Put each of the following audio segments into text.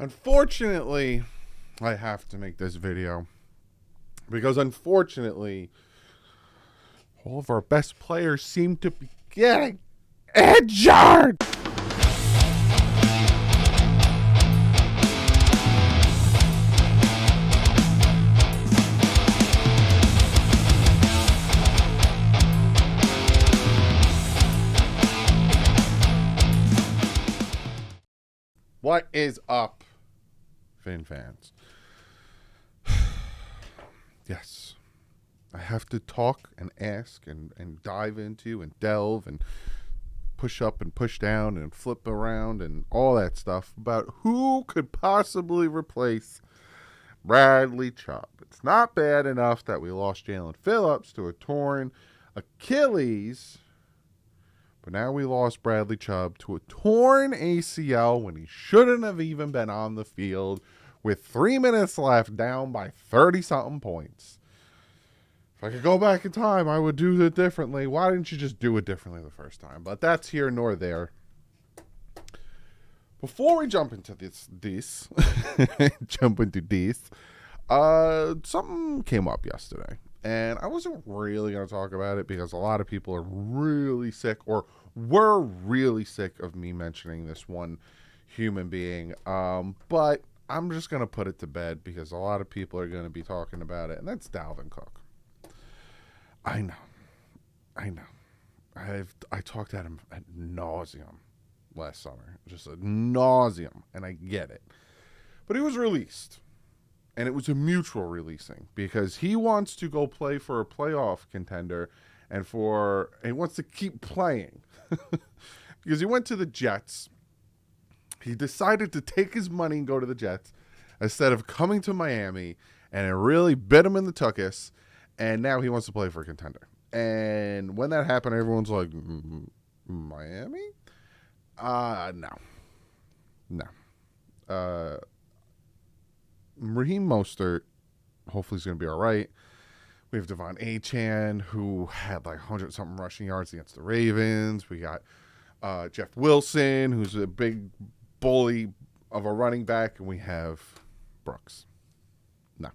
Unfortunately, I have to make this video because unfortunately, all of our best players seem to be getting injured. What is up, Finn fans? Yes, I have to talk and ask and dive into and delve and push up and push down and flip around and all that stuff about who could possibly replace Bradley Chubb. It's not bad enough that we lost Jalen Phillips to a torn Achilles, but now we lost Bradley Chubb to a torn ACL when he shouldn't have even been on the field with 3 minutes left, down by 30-something points. If I could go back in time, I would do it differently. Why didn't you just do it differently the first time? But that's here nor there. Before we jump into this, something came up yesterday. And I wasn't really going to talk about it because a lot of people are really sick or were really sick of me mentioning this one human being. But I'm just going to put it to bed because a lot of people are going to be talking about it, and that's Dalvin Cook. I know. I talked at him ad nauseum last summer, just ad nauseum, and I get it. But he was released, and it was a mutual releasing because he wants to go play for a playoff contender, and he wants to keep playing because he went to the Jets. He decided to take his money and go to the Jets instead of coming to Miami, and it really bit him in the tuchus, and now he wants to play for a contender. And when that happened, everyone's like, Miami? No. Raheem Mostert, hopefully he's going to be all right. We have Devon Achane, who had like 100-something rushing yards against the Ravens. We got Jeff Wilson, who's a big bully of a running back. And we have Brooks. No.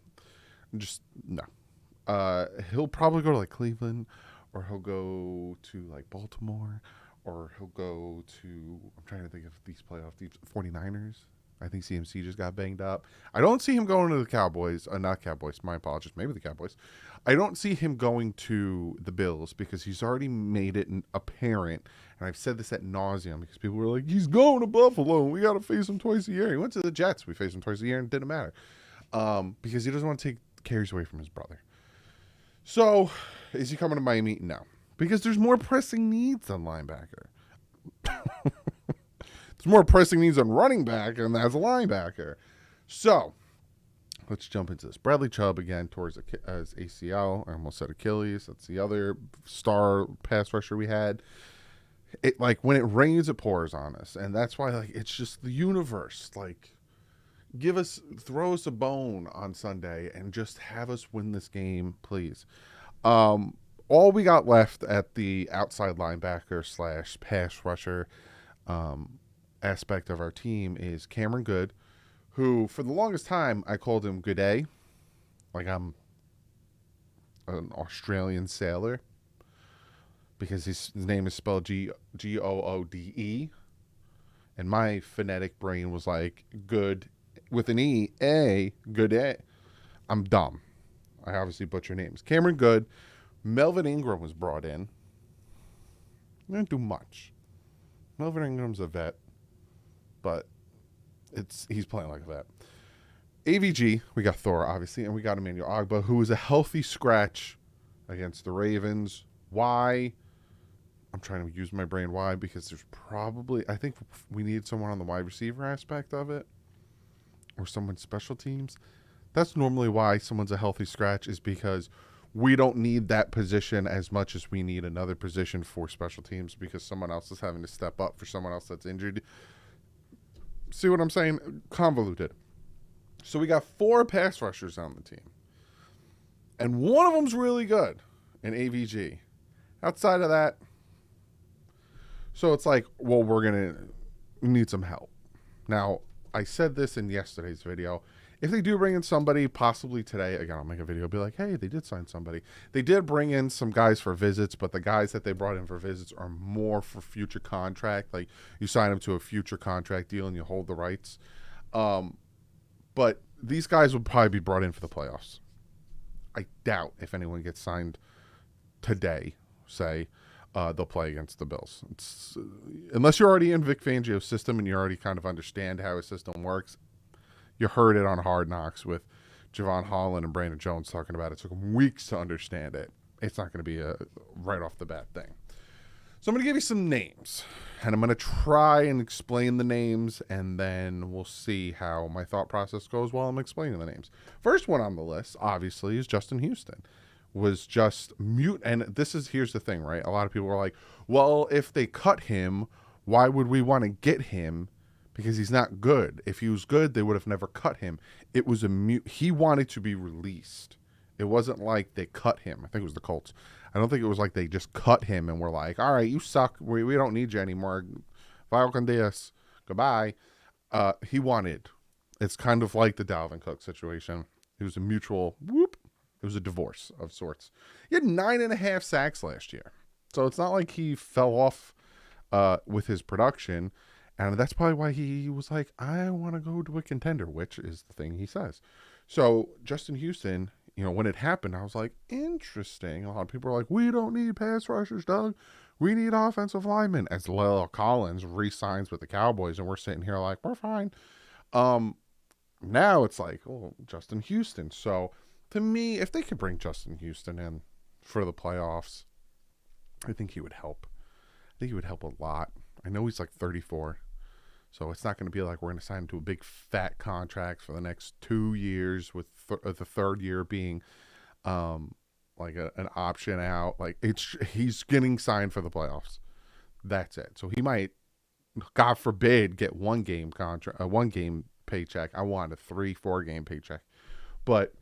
He'll probably go to like Cleveland, or he'll go to like Baltimore, or he'll go to, I'm trying to think of these playoff teams, 49ers. I think CMC just got banged up. I don't see him going to the Cowboys. Not Cowboys, my apologies. Maybe the Cowboys. I don't see him going to the Bills because he's already made it apparent, and I've said this ad nauseum because people were like, he's going to Buffalo, and we got to face him twice a year. He went to the Jets. We faced him twice a year, and it didn't matter because he doesn't want to take carries away from his brother. So, is he coming to Miami? No. Because there's more pressing needs on linebacker. There's more pressing needs on running back and as a linebacker. So, let's jump into this. Bradley Chubb, again, towards his ACL. I almost said Achilles. That's the other star pass rusher we had. It, like, when it rains, it pours on us. And that's why, like, it's just the universe. Like, throw us a bone on Sunday and just have us win this game, please. All we got left at the outside linebacker / pass rusher aspect of our team is Cameron Good, who for the longest time I called him Gooday, like I'm an Australian sailor, because his name is spelled Goode, and my phonetic brain was like good with an E, Gooday. I'm dumb. I obviously butcher names. Cameron Good. Melvin Ingram was brought in. Didn't do much. Melvin Ingram's a vet, but he's playing like a vet. AVG, we got Thor, obviously, and we got Emmanuel Ogbah, who was a healthy scratch against the Ravens. Why? I'm trying to use my brain. Why? Because I think we need someone on the wide receiver aspect of it, or someone special teams. That's normally why someone's a healthy scratch, is because we don't need that position as much as we need another position for special teams because someone else is having to step up for someone else that's injured. See what I'm saying? Convoluted. So we got 4 pass rushers on the team, and one of them's really good in AVG. Outside of that, so it's like, well, we're going to need some help. Now, I said this in yesterday's video. If they do bring in somebody, possibly today, again, I'll make a video, be like, hey, they did sign somebody. They did bring in some guys for visits, but the guys that they brought in for visits are more for future contract. Like, you sign them to a future contract deal and you hold the rights. But these guys would probably be brought in for the playoffs. I doubt if anyone gets signed today, say, they'll play against the Bills. Unless you're already in Vic Fangio's system and you already kind of understand how his system works. You heard it on Hard Knocks with Javon Holland and Brandon Jones talking about it. It took them weeks to understand it. It's not going to be a right off the bat thing. So I'm going to give you some names, and I'm going to try and explain the names, and then we'll see how my thought process goes while I'm explaining the names. First one on the list, obviously, is Justin Houston. Was just mute, and here's the thing, right? A lot of people are like, well, if they cut him, why would we want to get him? Because he's not good. If he was good, they would have never cut him. It was a mute. He wanted to be released. It wasn't like they cut him. I think it was the Colts. I don't think it was like they just cut him and were like, all right, you suck. We don't need you anymore. Vaya con Dios. Goodbye. He wanted. It's kind of like the Dalvin Cook situation. It was a mutual whoop. It was a divorce of sorts. He had 9.5 sacks last year. So it's not like he fell off with his production. And that's probably why he was like, I want to go to a contender, which is the thing he says. So Justin Houston, when it happened, I was like, interesting. A lot of people are like, we don't need pass rushers, Doug. We need offensive linemen. As Lyle Collins re-signs with the Cowboys, and we're sitting here like, we're fine. Now it's like, oh, Justin Houston. So to me, if they could bring Justin Houston in for the playoffs, I think he would help. I think he would help a lot. I know he's like 34, so it's not going to be like we're going to sign him to a big fat contract for the next 2 years, with the third year being like an option out. Like he's getting signed for the playoffs. That's it. So he might, God forbid, get one game paycheck. I want a 3-4 game paycheck. But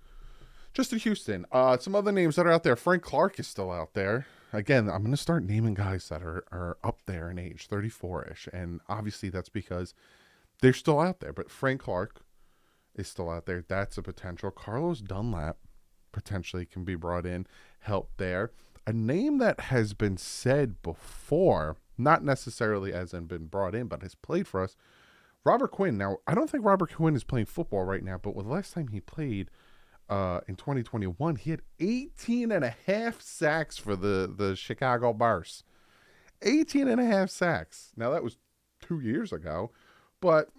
Justin Houston, some other names that are out there. Frank Clark is still out there. Again, I'm going to start naming guys that are up there in age, 34-ish. And obviously that's because they're still out there. But Frank Clark is still out there. That's a potential. Carlos Dunlap potentially can be brought in, help there. A name that has been said before, not necessarily as in been brought in, but has played for us, Robert Quinn. Now, I don't think Robert Quinn is playing football right now, but the last time he played in 2021, he had 18.5 sacks for the Chicago Bears. 18.5 sacks. Now, that was 2 years ago, but,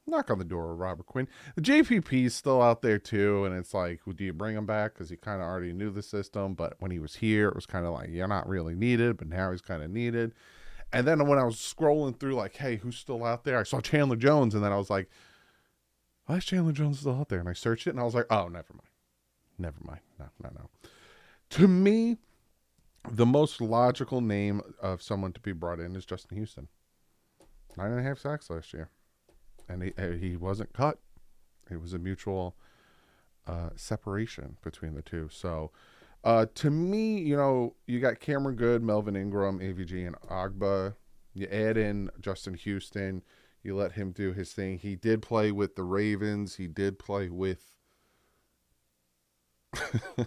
knock on the door of Robert Quinn. The JPP is still out there, too, and it's like, do you bring him back? Because he kind of already knew the system, but when he was here, it was kind of like, you're not really needed, but now he's kind of needed. And then when I was scrolling through, like, hey, who's still out there? I saw Chandler Jones, and then I was like, why is Chandler Jones still out there? And I searched it, and I was like, oh, never mind. No. To me, the most logical name of someone to be brought in is Justin Houston. 9.5 sacks last year. And he wasn't cut. It was a mutual separation between the two. So, to me, you got Cameron Good, Melvin Ingram, AVG, and Agba. You add in Justin Houston. You let him do his thing. He did play with the Ravens. He did play with the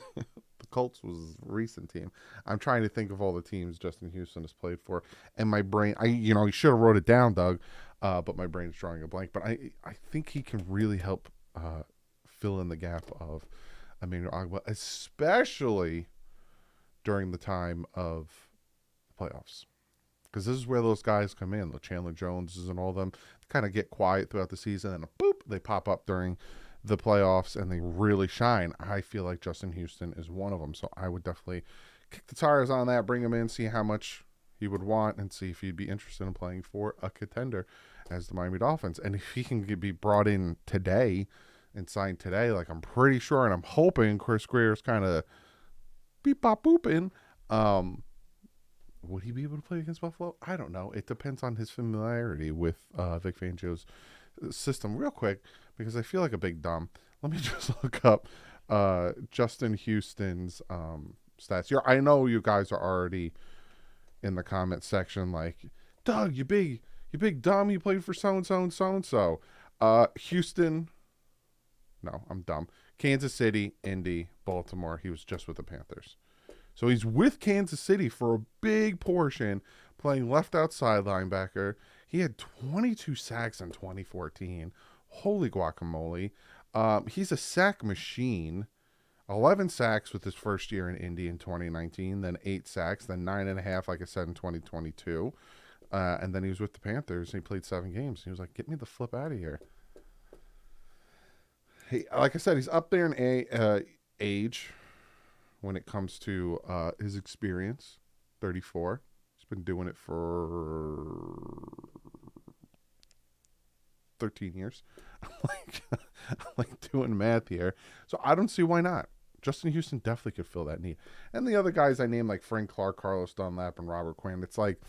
Colts was his recent team. I'm trying to think of all the teams Justin Houston has played for. And my brain, you should have wrote it down, Doug, but my brain's drawing a blank. But I think he can really help fill in the gap of Emmanuel Agba, especially during the time of playoffs. Because this is where those guys come in, the Chandler Joneses and all of them, kind of get quiet throughout the season, and boop, they pop up during the playoffs, and they really shine. I feel like Justin Houston is one of them, so I would definitely kick the tires on that, bring him in, see how much he would want, and see if he'd be interested in playing for a contender as the Miami Dolphins. And if he can be brought in today and signed today, like I'm pretty sure, and I'm hoping Chris Greer's kind of beep-bop-booping, would he be able to play against Buffalo? I don't know. It depends on his familiarity with Vic Fangio's system. Real quick, because I feel like a big dumb, let me just look up Justin Houston's stats. I know you guys are already in the comment section like, Doug, you You big dumb. You played for so-and-so and so-and-so. Houston. No, I'm dumb. Kansas City, Indy, Baltimore. He was just with the Panthers. So he's with Kansas City for a big portion, playing left outside linebacker. He had 22 sacks in 2014. Holy guacamole. He's a sack machine. 11 sacks with his first year in Indy in 2019, then 8 sacks, then 9.5, like I said, in 2022. And then he was with the Panthers, and he played 7 games. He was like, get me the flip out of here. Hey, like I said, he's up there in age when it comes to his experience, 34. He's been doing it for 13 years. I'm like doing math here. So I don't see why not. Justin Houston definitely could fill that need. And the other guys I named, like Frank Clark, Carlos Dunlap, and Robert Quinn, it's like,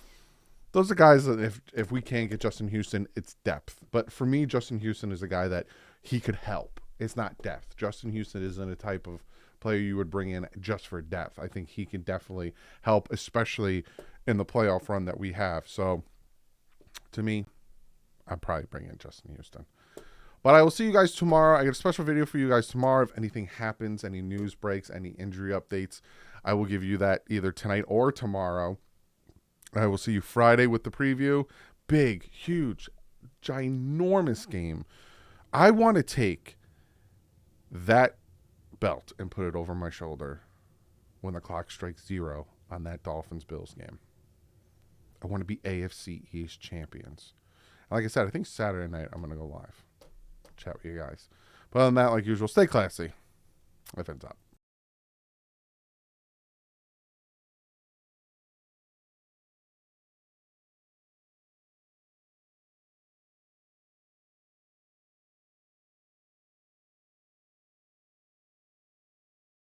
those are guys that if we can't get Justin Houston, it's depth. But for me, Justin Houston is a guy that he could help. It's not depth. Justin Houston isn't a type of player you would bring in just for depth. I think he can definitely help, especially in the playoff run that we have. So, to me, I'd probably bring in Justin Houston. But I will see you guys tomorrow. I got a special video for you guys tomorrow. If anything happens, any news breaks, any injury updates, I will give you that either tonight or tomorrow. I will see you Friday with the preview. Big, huge, ginormous game. I want to take that belt and put it over my shoulder when the clock strikes 0 on that Dolphins-Bills game. I want to be AFC East champions. And like I said, I think Saturday night I'm going to go live. Chat with you guys. But other than that, like usual, stay classy. Life ends up.